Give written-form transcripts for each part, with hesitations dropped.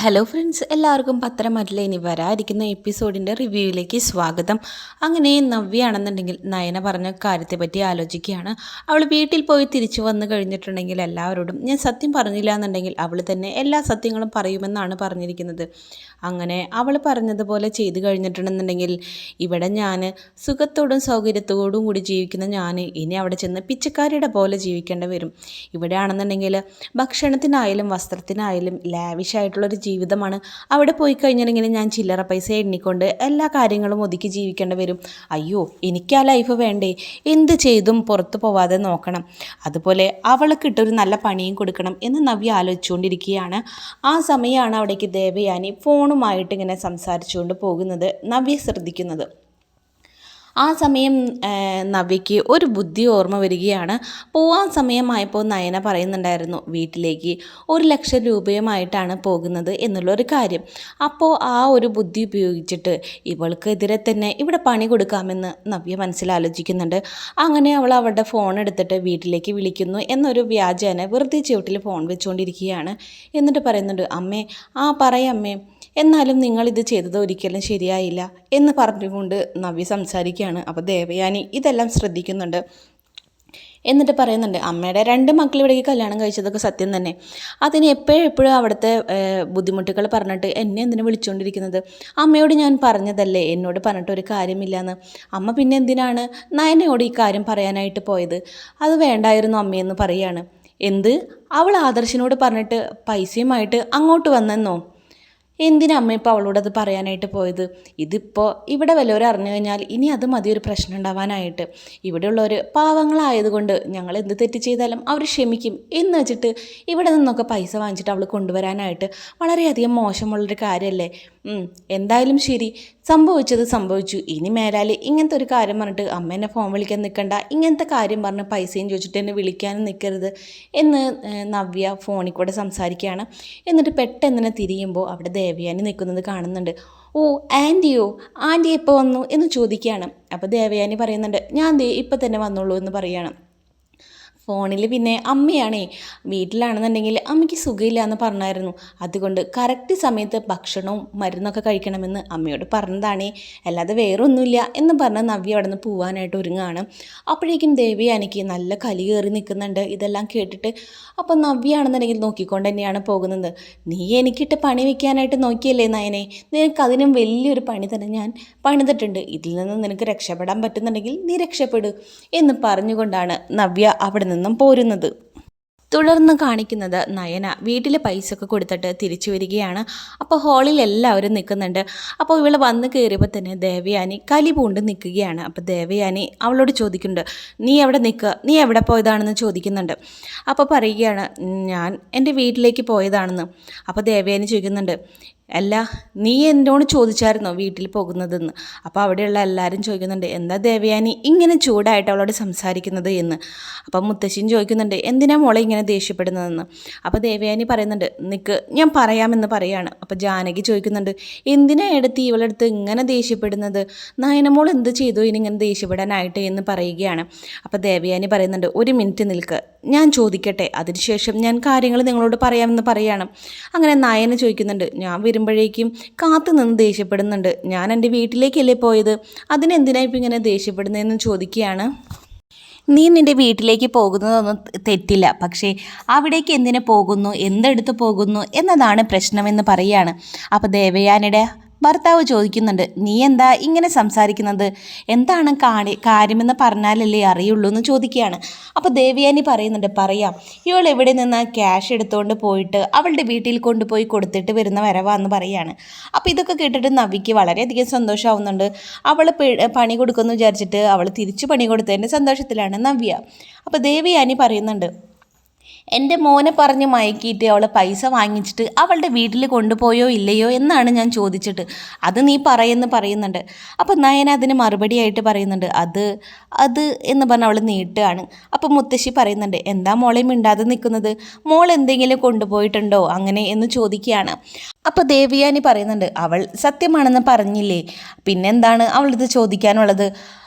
Hello friends, എല്ലാവർക്കും പത്രമല്ല ഇനി വരാതിരിക്കുന്ന എപ്പിസോഡിൻ്റെ റിവ്യൂവിലേക്ക് സ്വാഗതം. അങ്ങനെ നവ്യയാണെന്നുണ്ടെങ്കിൽ നയന പറഞ്ഞ കാര്യത്തെപ്പറ്റി ആലോചിക്കുകയാണ്. അവൾ വീട്ടിൽ പോയി തിരിച്ചു വന്നു കഴിഞ്ഞിട്ടുണ്ടെങ്കിൽ എല്ലാവരോടും ഞാൻ സത്യം പറഞ്ഞില്ല എന്നുണ്ടെങ്കിൽ അവൾ തന്നെ എല്ലാ സത്യങ്ങളും പറയുമെന്നാണ് പറഞ്ഞിരിക്കുന്നത്. അങ്ങനെ അവൾ പറഞ്ഞതുപോലെ ചെയ്തു കഴിഞ്ഞിട്ടുണ്ടെന്നുണ്ടെങ്കിൽ ഇവിടെ ഞാൻ സുഖത്തോടും സൗകര്യത്തോടും കൂടി ജീവിക്കുന്ന ഞാൻ ഇനി അവിടെ ചെന്ന് പിച്ചക്കാരിയുടെ പോലെ ജീവിക്കേണ്ടി വരും. ഇവിടെ ആണെന്നുണ്ടെങ്കിൽ ഭക്ഷണത്തിനായാലും വസ്ത്രത്തിനായാലും ലാവിഷായിട്ടുള്ളൊരു ജീവിതമാണ്. അവിടെ പോയി കഴിഞ്ഞിട്ടുണ്ടെങ്കിൽ ഞാൻ ചില്ലറ പൈസ എണ്ണിക്കൊണ്ട് എല്ലാ കാര്യങ്ങളും ഒതുക്കി ജീവിക്കേണ്ടി വരും. അയ്യോ, എനിക്ക് ആ ലൈഫ് വേണ്ടേ, എന്ത് ചെയ്തും പുറത്ത് പോവാതെ നോക്കണം, അതുപോലെ അവൾക്കിട്ടൊരു നല്ല പണിയും കൊടുക്കണം എന്ന് നവ്യ ആലോചിച്ചുകൊണ്ടിരിക്കുകയാണ്. ആ സമയമാണ് അവിടേക്ക് ദേവയാനി ഫോണുമായിട്ട് ഇങ്ങനെ സംസാരിച്ചുകൊണ്ട് പോകുന്നത് നവ്യ ശ്രദ്ധിക്കുന്നത്. ആ സമയം നവ്യയ്ക്ക് ഒരു ബുദ്ധി ഓർമ്മ വരികയാണ്. പോവാൻ സമയമായപ്പോൾ നയന പറയുന്നുണ്ടായിരുന്നു വീട്ടിലേക്ക് 1,00,000 രൂപയുമായിട്ടാണ് പോകുന്നത് എന്നുള്ളൊരു കാര്യം. അപ്പോൾ ആ ഒരു ബുദ്ധി ഉപയോഗിച്ചിട്ട് ഇവൾക്കെതിരെ തന്നെ ഇവിടെ പണി കൊടുക്കാമെന്ന് നവ്യ മനസ്സിലാലോചിക്കുന്നുണ്ട്. അങ്ങനെ അവൾ അവളുടെ ഫോൺ എടുത്തിട്ട് വീട്ടിലേക്ക് വിളിക്കുന്നു എന്നൊരു വ്യാജേന വെറുതെ ചുവട്ടിൽ ഫോൺ വെച്ചുകൊണ്ടിരിക്കുകയാണ്. എന്നിട്ട് പറയുന്നുണ്ട്, അമ്മേ പറയാമേ, എന്നാലും നിങ്ങളിത് ചെയ്തത് ഒരിക്കലും ശരിയായില്ല എന്ന് പറഞ്ഞുകൊണ്ട് നവ്യ സംസാരിക്കുകയാണ്. അപ്പോൾ ദേവയാനി ഇതെല്ലാം ശ്രദ്ധിക്കുന്നുണ്ട്. എന്നിട്ട് പറയുന്നുണ്ട്, അമ്മയുടെ 2 മക്കൾ ഇവിടേക്ക് കല്യാണം കഴിച്ചതൊക്കെ സത്യം തന്നെ, അതിന് എപ്പോഴും അവിടുത്തെ ബുദ്ധിമുട്ടുകൾ പറഞ്ഞിട്ട് എന്നെ എന്തിനു വിളിച്ചുകൊണ്ടിരിക്കുന്നത്? അമ്മയോട് ഞാൻ പറഞ്ഞതല്ലേ എന്നോട് പറഞ്ഞിട്ട് ഒരു കാര്യമില്ലയെന്ന്. അമ്മ പിന്നെ എന്തിനാണ് നയനയോട് ഈ കാര്യം പറയാനായിട്ട് പോയത്? അത് വേണ്ടായിരുന്നു അമ്മയെന്ന് പറയാണ്. എന്ത്? അവൾ ആദർശിനോട് പറഞ്ഞിട്ട് പൈസയുമായിട്ട് അങ്ങോട്ട് വന്നെന്നോ? എന്തിനാ അമ്മ ഇപ്പോൾ അവളോടത് പറയാനായിട്ട് പോയത്? ഇതിപ്പോൾ ഇവിടെ വല്ലവരും അറിഞ്ഞു കഴിഞ്ഞാൽ ഇനി അത് മതി ഒരു പ്രശ്നം ഉണ്ടാവാനായിട്ട്. ഇവിടെയുള്ളവർ പാവങ്ങളായതുകൊണ്ട് ഞങ്ങൾ എന്ത് തെറ്റ് ചെയ്താലും അവർ ക്ഷമിക്കും എന്ന് വെച്ചിട്ട് ഇവിടെ നിന്നൊക്കെ പൈസ വാങ്ങിച്ചിട്ട് അവൾ കൊണ്ടുവരാനായിട്ട് വളരെയധികം മോശമുള്ളൊരു കാര്യമല്ലേ. എന്തായാലും ശരി, സംഭവിച്ചത് സംഭവിച്ചു. ഇനി മേലാൽ ഇങ്ങനത്തെ ഒരു കാര്യം പറഞ്ഞിട്ട് അമ്മ എന്നെ ഫോൺ വിളിക്കാൻ നിൽക്കണ്ട, ഇങ്ങനത്തെ കാര്യം പറഞ്ഞ് പൈസയും ചോദിച്ചിട്ട് എന്നെ വിളിക്കാനും നിൽക്കരുത് എന്ന് നവ്യ ഫോണിൽ കൂടെ സംസാരിക്കുകയാണ്. എന്നിട്ട് പെട്ടെന്ന് തിരിയുമ്പോൾ അവിടെ ദേവയാനി നിൽക്കുന്നത് കാണുന്നുണ്ട്. ഓ, ആൻറ്റി എപ്പോൾ വന്നു എന്ന് ചോദിക്കുകയാണ്. അപ്പോൾ ദേവയാനി പറയുന്നുണ്ട്, ഞാൻ ഇപ്പം തന്നെ വന്നുള്ളൂ എന്ന് പറയുകയാണ്. ഫോണിൽ പിന്നെ അമ്മയാണേ വീട്ടിലാണെന്നുണ്ടെങ്കിൽ അമ്മയ്ക്ക് സുഖമില്ല എന്ന് പറഞ്ഞായിരുന്നു, അതുകൊണ്ട് കറക്റ്റ് സമയത്ത് ഭക്ഷണവും മരുന്നൊക്കെ കഴിക്കണമെന്ന് അമ്മയോട് പറഞ്ഞതാണേ, അല്ലാതെ വേറൊന്നുമില്ല എന്ന് പറഞ്ഞ് നവ്യ അവിടെ നിന്ന് പോവാനായിട്ട് ഒരുങ്ങുകയാണ്. അപ്പോഴേക്കും ദേവയാനിക്ക് നല്ല കലി കയറി നിൽക്കുന്നുണ്ട് ഇതെല്ലാം കേട്ടിട്ട്. അപ്പോൾ നവ്യയാണെന്നുണ്ടെങ്കിൽ നോക്കിക്കൊണ്ട് തന്നെയാണ് പോകുന്നത്. നീ എനിക്കിട്ട് പണി വയ്ക്കാനായിട്ട് നോക്കിയല്ലേ നയനെ, നിനക്ക് അതിനും വലിയൊരു പണി തന്നെ ഞാൻ പണിതിട്ടുണ്ട്, ഇതിൽ നിന്ന് നിനക്ക് രക്ഷപ്പെടാൻ പറ്റുന്നുണ്ടെങ്കിൽ നീ രക്ഷപ്പെടും എന്ന് പറഞ്ഞുകൊണ്ടാണ് നവ്യ അവിടെ നിന്നും പോരുന്നത്. തുടർന്ന് കാണിക്കുന്നത് നയന വീട്ടിൽ പൈസ ഒക്കെ കൊടുത്തിട്ട് തിരിച്ചു വരികയാണ്. അപ്പോൾ ഹാളിൽ എല്ലാവരും നിൽക്കുന്നുണ്ട്. അപ്പോൾ ഇവൾ വന്ന് കയറിയപ്പോൾ തന്നെ ദേവയാനി കലി പൂണ്ട് നിൽക്കുകയാണ്. അപ്പോൾ ദേവയാനി അവളോട് ചോദിക്കുന്നുണ്ട്, നീ എവിടെ നിൽക്കുക, നീ എവിടെ പോയതാണെന്ന് ചോദിക്കുന്നുണ്ട്. അപ്പോൾ പറയുകയാണ്, ഞാൻ എൻ്റെ വീട്ടിലേക്ക് പോയതാണെന്ന്. അപ്പോൾ ദേവയാനി ചോദിക്കുന്നുണ്ട്, അല്ല നീ എന്നോട് ചോദിച്ചായിരുന്നോ വീട്ടിൽ പോകുന്നതെന്ന്? അപ്പോൾ അവിടെയുള്ള എല്ലാവരും ചോദിക്കുന്നുണ്ട്, എന്താ ദേവയാനി ഇങ്ങനെ ചൂടായിട്ട് അവളോട് സംസാരിക്കുന്നത് എന്ന്. അപ്പം മുത്തശ്ശിയും ചോദിക്കുന്നുണ്ട്, എന്തിനാ മോളെ ഇങ്ങനെ ദേഷ്യപ്പെടുന്നതെന്ന്. അപ്പോൾ ദേവയാനി പറയുന്നുണ്ട്, നിക്ക് ഞാൻ പറയാമെന്ന് പറയാണ്. അപ്പോൾ ജാനകി ചോദിക്കുന്നുണ്ട്, എന്തിനാ എടുത്ത് ഇവളെടുത്ത് ഇങ്ങനെ ദേഷ്യപ്പെടുന്നത്? നയനമോൾ എന്ത് ചെയ്തു ഇനിങ്ങനെ ദേഷ്യപ്പെടാനായിട്ട് എന്ന് പറയുകയാണ്. അപ്പോൾ ദേവയാനി പറയുന്നുണ്ട്, 1 മിനിറ്റ് നിൽക്ക്, ഞാൻ ചോദിക്കട്ടെ, അതിനുശേഷം ഞാൻ കാര്യങ്ങൾ നിങ്ങളോട് പറയാമെന്ന് പറയാണ്. അങ്ങനെ നയന ചോദിക്കുന്നുണ്ട്, ഞാൻ വരുമ്പോഴേക്കും കാത്തു നിന്ന് ദേഷ്യപ്പെടുന്നുണ്ട്, ഞാൻ എൻ്റെ വീട്ടിലേക്കല്ലേ പോയത്, അതിനെന്തിനാ ഇപ്പം ഇങ്ങനെ ദേഷ്യപ്പെടുന്നതെന്ന് ചോദിക്കുകയാണ്. നീ നിൻ്റെ വീട്ടിലേക്ക് പോകുന്നതൊന്നും തെറ്റില്ല, പക്ഷേ അവിടേക്ക് എന്തിനു പോകുന്നു, എന്തെടുത്ത് പോകുന്നു എന്നതാണ് പ്രശ്നമെന്ന് പറയുകയാണ്. അപ്പോൾ ദേവയാനിയുടെ ഭർത്താവ് ചോദിക്കുന്നുണ്ട്, നീ എന്താ ഇങ്ങനെ സംസാരിക്കുന്നത്, എന്താണ് കാര്യമെന്ന് പറഞ്ഞാലല്ലേ അറിയുള്ളൂ എന്ന് ചോദിക്കുകയാണ്. അപ്പോൾ ദേവയാനി പറയുന്നുണ്ട്, പറയാം, ഇവൾ ഇവിടെ നിന്ന് ക്യാഷ് എടുത്തുകൊണ്ട് പോയിട്ട് അവളുടെ വീട്ടിൽ കൊണ്ടുപോയി കൊടുത്തിട്ട് വരുന്ന വരവാന്ന് പറയാണ്. അപ്പോൾ ഇതൊക്കെ കേട്ടിട്ട് നവിക്ക് വളരെയധികം സന്തോഷമാവുന്നുണ്ട്. അവൾ പണി കൊടുക്കുമെന്ന് വിചാരിച്ചിട്ട് അവൾ തിരിച്ചു പണി കൊടുത്തതിൻ്റെ സന്തോഷത്തിലാണ് നവ്യ. അപ്പോൾ ദേവയാനി പറയുന്നുണ്ട്, എൻ്റെ മോനെ പറഞ്ഞ് മയക്കിയിട്ട് അവൾ പൈസ വാങ്ങിച്ചിട്ട് അവളുടെ വീട്ടിൽ കൊണ്ടുപോയോ ഇല്ലയോ എന്നാണ് ഞാൻ ചോദിച്ചിട്ട്, അത് നീ പറയുന്നുണ്ട്. അപ്പോൾ നയന അതിന് മറുപടിയായിട്ട് പറയുന്നുണ്ട്, അത് എന്ന് പറഞ്ഞ് അവൾ നീട്ടുകയാണ്. അപ്പോൾ മുത്തശ്ശി പറയുന്നുണ്ട്, എന്താ മോളെ മിണ്ടാതെ നിൽക്കുന്നത്, മോൾ എന്തെങ്കിലും കൊണ്ടുപോയിട്ടുണ്ടോ അങ്ങനെ എന്ന് ചോദിക്കുകയാണ്. അപ്പോൾ ദേവയാനി പറയുന്നുണ്ട്, അവൾ സത്യമാണെന്ന് പറഞ്ഞില്ലേ, പിന്നെന്താണ് അവളിത് ചോദിക്കാനുള്ളത്?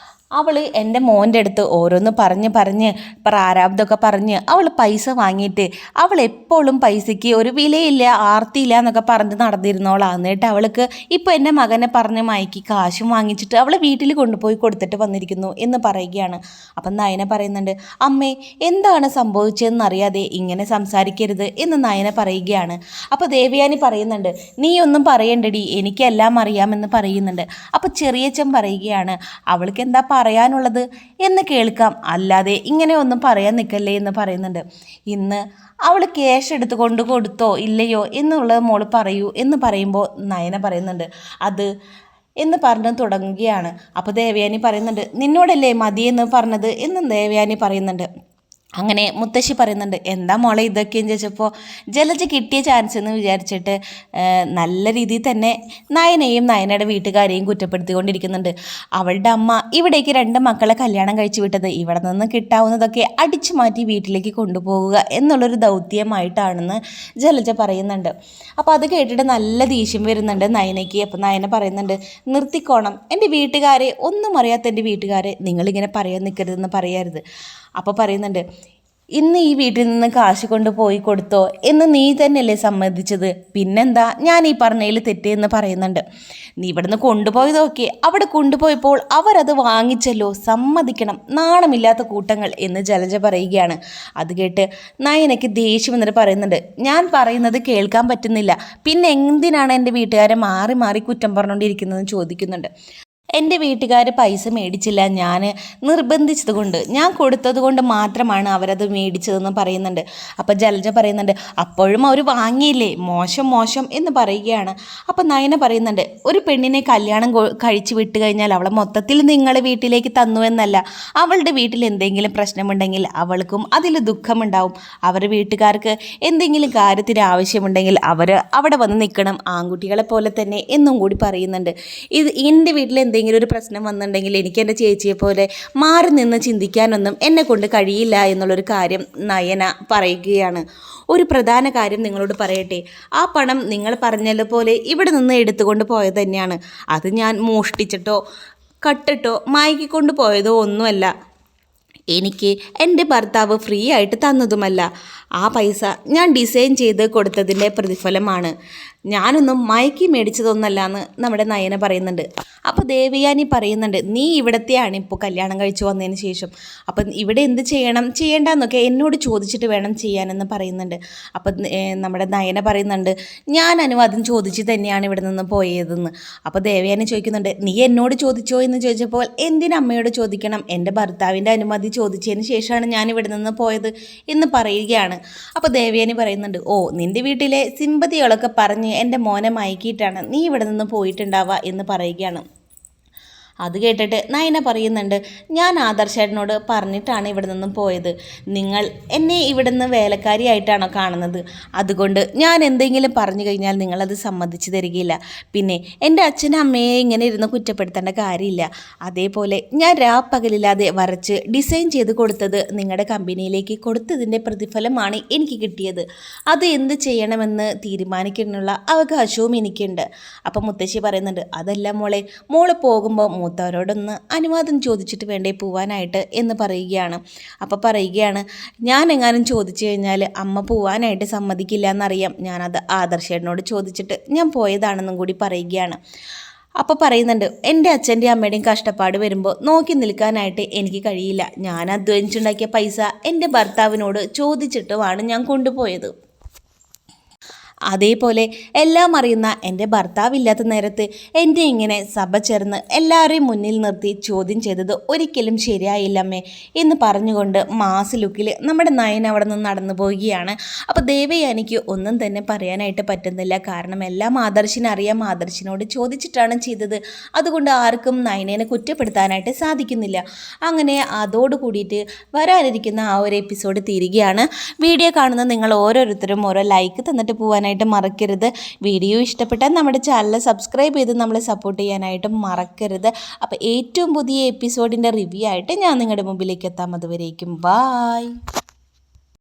അവൾ എൻ്റെ മോൻ്റെ അടുത്ത് ഓരോന്ന് പറഞ്ഞ് പ്രാരാബ്ദമൊക്കെ പറഞ്ഞ് അവൾ പൈസ വാങ്ങിയിട്ട് അവൾ എപ്പോഴും പൈസയ്ക്ക് ഒരു വിലയില്ല ആർത്തിയില്ല എന്നൊക്കെ പറഞ്ഞ് നടന്നിരുന്നോളാണ്. എന്നിട്ട് അവൾക്ക് ഇപ്പോൾ എൻ്റെ മകനെ പറഞ്ഞ് മയക്കി കാശും വാങ്ങിച്ചിട്ട് അവളെ വീട്ടിൽ കൊണ്ടുപോയി കൊടുത്തിട്ട് വന്നിരിക്കുന്നു എന്ന് പറയുകയാണ്. അപ്പം നയന പറയുന്നുണ്ട്, അമ്മേ എന്താണ് സംഭവിച്ചതെന്നറിയാതെ ഇങ്ങനെ സംസാരിക്കരുത് എന്ന് നയന പറയുകയാണ്. അപ്പോൾ ദേവയാനി പറയുന്നുണ്ട്, നീ ഒന്നും പറയണ്ടടി, എനിക്കെല്ലാം അറിയാമെന്ന് പറയുന്നുണ്ട്. അപ്പോൾ ചെറിയച്ഛൻ പറയുകയാണ്, അവൾക്ക് എന്താ പറയാനുള്ളത് എന്ന് കേൾക്കാം, അല്ലാതെ ഇങ്ങനെ ഒന്നും പറയാൻ നിൽക്കല്ലേ എന്ന് പറയുന്നുണ്ട്. ഇന്ന് അവൾ ക്യാഷ് എടുത്തുകൊണ്ട് കൊടുത്തോ ഇല്ലയോ എന്നുള്ളത് മോള് പറയൂ എന്ന് പറയുമ്പോൾ നയന പറയുന്നുണ്ട് അത് എന്ന് പറഞ്ഞ് തുടങ്ങുകയാണ്. അപ്പോൾ ദേവയാനി പറയുന്നുണ്ട്, നിന്നോടല്ലേ മതിയെന്ന് പറഞ്ഞത് എന്ന് ദേവയാനി പറയുന്നുണ്ട്. അങ്ങനെ മുത്തശ്ശി പറയുന്നുണ്ട്, എന്താ മോളെ ഇതൊക്കെയെന്ന് ചോദിച്ചപ്പോൾ ജലജ കിട്ടിയ ചാൻസ് എന്ന് വിചാരിച്ചിട്ട് നല്ല രീതിയിൽ തന്നെ നയനയും നയനയുടെ വീട്ടുകാരെയും കുറ്റപ്പെടുത്തിക്കൊണ്ടിരിക്കുന്നുണ്ട്. അവളുടെ അമ്മ ഇവിടേക്ക് 2 മക്കളെ കല്യാണം കഴിച്ചു വിട്ടത് ഇവിടെ നിന്ന് കിട്ടാവുന്നതൊക്കെ അടിച്ചു മാറ്റി വീട്ടിലേക്ക് കൊണ്ടുപോവുക എന്നുള്ളൊരു ദൗത്യമായിട്ടാണെന്ന് ജലജ പറയുന്നുണ്ട്. അപ്പോൾ അത് കേട്ടിട്ട് നല്ല ദേഷ്യം വരുന്നുണ്ട് നയനയ്ക്ക്. അപ്പോൾ നയന പറയുന്നുണ്ട്, നിർത്തിക്കോണം, എൻ്റെ വീട്ടുകാരെ ഒന്നും അറിയാത്ത എൻ്റെ വീട്ടുകാരെ നിങ്ങളിങ്ങനെ പറയാൻ നിൽക്കരുതെന്ന് പറയരുത്. അപ്പോൾ പറയുന്നുണ്ട്, ഇന്ന് ഈ വീട്ടിൽ നിന്ന് കാശ് കൊണ്ട് പോയി കൊടുത്തോ എന്ന് നീ തന്നെയല്ലേ സമ്മതിച്ചത്, പിന്നെന്താ ഞാൻ ഈ പറഞ്ഞതിൽ തെറ്റെന്ന് പറയുന്നുണ്ട്. നീ ഇവിടുന്ന് കൊണ്ടുപോയതൊക്കെ അവിടെ കൊണ്ടുപോയപ്പോൾ അവരത് വാങ്ങിച്ചല്ലോ, സമ്മതിക്കണം, നാണമില്ലാത്ത കൂട്ടങ്ങൾ എന്ന് ജലജ പറയുകയാണ്. അത് കേട്ട് നയനയ്ക്ക് ദേഷ്യം എന്നിട്ട് പറയുന്നുണ്ട്, ഞാൻ പറയുന്നത് കേൾക്കാൻ പറ്റുന്നില്ല, പിന്നെ എന്തിനാണ് എൻ്റെ വീട്ടുകാരെ മാറി മാറി കുറ്റം പറഞ്ഞുകൊണ്ടിരിക്കുന്നതെന്ന് ചോദിക്കുന്നുണ്ട്. എൻ്റെ വീട്ടുകാർ പൈസ മേടിച്ചില്ല, ഞാൻ നിർബന്ധിച്ചത് കൊണ്ട്, ഞാൻ കൊടുത്തത് കൊണ്ട് മാത്രമാണ് അവരത് മേടിച്ചതെന്ന് പറയുന്നുണ്ട്. അപ്പോൾ ജലജ പറയുന്നുണ്ട്, അപ്പോഴും അവർ വാങ്ങിയില്ലേ, മോശം മോശം എന്ന് പറയുകയാണ്. അപ്പോൾ നയന പറയുന്നുണ്ട്, ഒരു പെണ്ണിനെ കല്യാണം കഴിച്ച് വിട്ട് കഴിഞ്ഞാൽ അവളെ മൊത്തത്തിൽ നിങ്ങളെ വീട്ടിലേക്ക് തന്നു എന്നല്ല, അവളുടെ വീട്ടിൽ എന്തെങ്കിലും പ്രശ്നമുണ്ടെങ്കിൽ അവൾക്കും അതിൽ ദുഃഖമുണ്ടാവും, അവരുടെ വീട്ടുകാർക്ക് എന്തെങ്കിലും കാര്യത്തിന് ആവശ്യമുണ്ടെങ്കിൽ അവർ അവിടെ വന്ന് നിൽക്കണം, ആൺകുട്ടികളെ പോലെ തന്നെ എന്നും കൂടി പറയുന്നുണ്ട്. എൻ്റെ വീട്ടിൽ എന്തെങ്കിലും ഒരു പ്രശ്നം വന്നിട്ടുണ്ടെങ്കിൽ എനിക്ക് എൻ്റെ ചേച്ചിയെ പോലെ മാറി നിന്ന് ചിന്തിക്കാനൊന്നും എന്നെ കൊണ്ട് കഴിയില്ല എന്നുള്ളൊരു കാര്യം നയന പറയുകയാണ്. ഒരു പ്രധാന കാര്യം നിങ്ങളോട് പറയട്ടെ, ആ പണം നിങ്ങൾ പറഞ്ഞതുപോലെ ഇവിടെ നിന്ന് എടുത്തുകൊണ്ട് പോയത് തന്നെയാണ്. അത് ഞാൻ മോഷ്ടിച്ചിട്ടോ കട്ടിട്ടോ മായിക്കൊണ്ട് പോയതോ ഒന്നുമല്ല, എനിക്ക് എൻ്റെ ഭർത്താവ് ഫ്രീ ആയിട്ട് തന്നതുമല്ല. ആ പൈസ ഞാൻ ഡിസൈൻ ചെയ്ത് കൊടുത്തതിൻ്റെ പ്രതിഫലമാണ്, ഞാനൊന്നും മയക്കി മേടിച്ചതൊന്നല്ല എന്ന് നമ്മുടെ നയന പറയുന്നുണ്ട്. അപ്പോൾ ദേവയാനി പറയുന്നുണ്ട്, നീ ഇവിടത്തെയാണ് ഇപ്പോൾ കല്യാണം കഴിച്ചു വന്നതിന് ശേഷം, അപ്പം ഇവിടെ എന്ത് ചെയ്യണം ചെയ്യേണ്ടെന്നൊക്കെ എന്നോട് ചോദിച്ചിട്ട് വേണം ചെയ്യാനെന്ന് പറയുന്നുണ്ട്. അപ്പം നമ്മുടെ നയന പറയുന്നുണ്ട്, ഞാൻ അനുവാദം ചോദിച്ച് തന്നെയാണ് ഇവിടെ നിന്ന് പോയതെന്ന്. അപ്പോൾ ദേവയാനി ചോദിക്കുന്നുണ്ട്, നീ എന്നോട് ചോദിച്ചോ എന്ന് ചോദിച്ചപ്പോൾ എന്തിനമ്മയോട് ചോദിക്കണം, എൻ്റെ ഭർത്താവിൻ്റെ അനുമതി ചോദിച്ചതിന് ശേഷമാണ് ഞാൻ ഇവിടെ നിന്ന് പോയത് എന്ന് പറയുകയാണ്. അപ്പോൾ ദേവയാനി പറയുന്നുണ്ട്, ഓ നിൻ്റെ വീട്ടിലെ സിമ്പതികളൊക്കെ പറഞ്ഞ് എൻ്റെ മോനെ മയക്കിയിട്ടാണ് നീ ഇവിടെ നിന്ന് പോയിട്ടുണ്ടാവുക എന്ന് പറയുകയാണ്. അത് കേട്ടിട്ട് നയന പറയുന്നുണ്ട്, ഞാൻ ആദർശേട്ടനോട് പറഞ്ഞിട്ടാണ് ഇവിടെ നിന്നും പോയത്, നിങ്ങൾ എന്നെ ഇവിടുന്ന് വേലക്കാരിയായിട്ടാണോ കാണുന്നത്, അതുകൊണ്ട് ഞാൻ എന്തെങ്കിലും പറഞ്ഞു കഴിഞ്ഞാൽ നിങ്ങളത് സമ്മതിച്ചു തരികയില്ല, പിന്നെ എൻ്റെ അച്ഛനും അമ്മയെ ഇങ്ങനെ ഇരുന്ന് കുറ്റപ്പെടുത്തേണ്ട കാര്യമില്ല, അതേപോലെ ഞാൻ രാപ്പകലില്ലാതെ വരച്ച് ഡിസൈൻ ചെയ്ത് കൊടുത്തത് നിങ്ങളുടെ കമ്പനിയിലേക്ക് കൊടുത്തതിൻ്റെ പ്രതിഫലമാണ് എനിക്ക് കിട്ടിയത്, അത് എന്ത് ചെയ്യണമെന്ന് തീരുമാനിക്കാനുള്ള അവകാശവും എനിക്കുണ്ട്. അപ്പം മുത്തശ്ശി പറയുന്നുണ്ട്, അതല്ല മോള് പോകുമ്പോൾ മൂത്തവരോടൊന്ന് അനുവാദം ചോദിച്ചിട്ട് വേണ്ടേ പോവാനായിട്ട് എന്ന് പറയുകയാണ്. അപ്പോൾ പറയുകയാണ്, ഞാൻ എങ്ങാനും ചോദിച്ചു കഴിഞ്ഞാൽ അമ്മ പോവാനായിട്ട് സമ്മതിക്കില്ല എന്നറിയാം, ഞാനത് ആദർശേട്ടനോട് ചോദിച്ചിട്ട് ഞാൻ പോയതാണെന്നും കൂടി പറയുകയാണ്. അപ്പോൾ പറയുന്നുണ്ട്, എൻ്റെ അച്ഛൻ്റെയും അമ്മയുടെയും കഷ്ടപ്പാട് വരുമ്പോൾ നോക്കി നിൽക്കാനായിട്ട് എനിക്ക് കഴിയില്ല, ഞാൻ അധ്വാനിച്ചുണ്ടാക്കിയ പൈസ എൻ്റെ ഭർത്താവിനോട് ചോദിച്ചിട്ടുമാണ് ഞാൻ കൊണ്ടുപോയത്, അതേപോലെ എല്ലാം അറിയുന്ന എൻ്റെ ഭർത്താവില്ലാത്ത നേരത്ത് എൻ്റെ ഇങ്ങനെ സഭ ചേർന്ന് എല്ലാവരെയും മുന്നിൽ നിർത്തി ചോദ്യം ചെയ്തത് ഒരിക്കലും ശരിയായില്ലമ്മേ എന്ന് പറഞ്ഞുകൊണ്ട് മാസ് ലുക്കിൽ നമ്മുടെ നയൻ അവിടെ നിന്ന് നടന്നു പോവുകയാണ്. അപ്പോൾ ദേവയാനിക്ക് ഒന്നും തന്നെ പറയാനായിട്ട് പറ്റുന്നില്ല, കാരണം എല്ലാം ആദർശിനറിയാം, ആദർശിനോട് ചോദിച്ചിട്ടാണ് ചെയ്തത്, അതുകൊണ്ട് ആർക്കും നയനേനെ കുറ്റപ്പെടുത്താനായിട്ട് സാധിക്കുന്നില്ല. അങ്ങനെ അതോട് കൂടിയിട്ട് വരാനിരിക്കുന്ന ആ ഒരു എപ്പിസോഡ് തീരുകയാണ്. വീഡിയോ കാണുന്ന നിങ്ങൾ ഓരോരുത്തരും ഓരോ ലൈക്ക് തന്നിട്ട് പോകാനായിട്ട് മറക്കരുത്. വീഡിയോ ഇഷ്ടപ്പെട്ടാൽ നമ്മുടെ ചാനൽ സബ്സ്ക്രൈബ് ചെയ്ത് നമ്മളെ സപ്പോർട്ട് ചെയ്യാനായിട്ട് മറക്കരുത്. അപ്പോൾ ഏറ്റവും പുതിയ എപ്പിസോഡിൻ്റെ റിവ്യൂ ആയിട്ട് ഞാൻ നിങ്ങളുടെ മുമ്പിലേക്ക് എത്താം. അതുവരേക്കും ബായ്.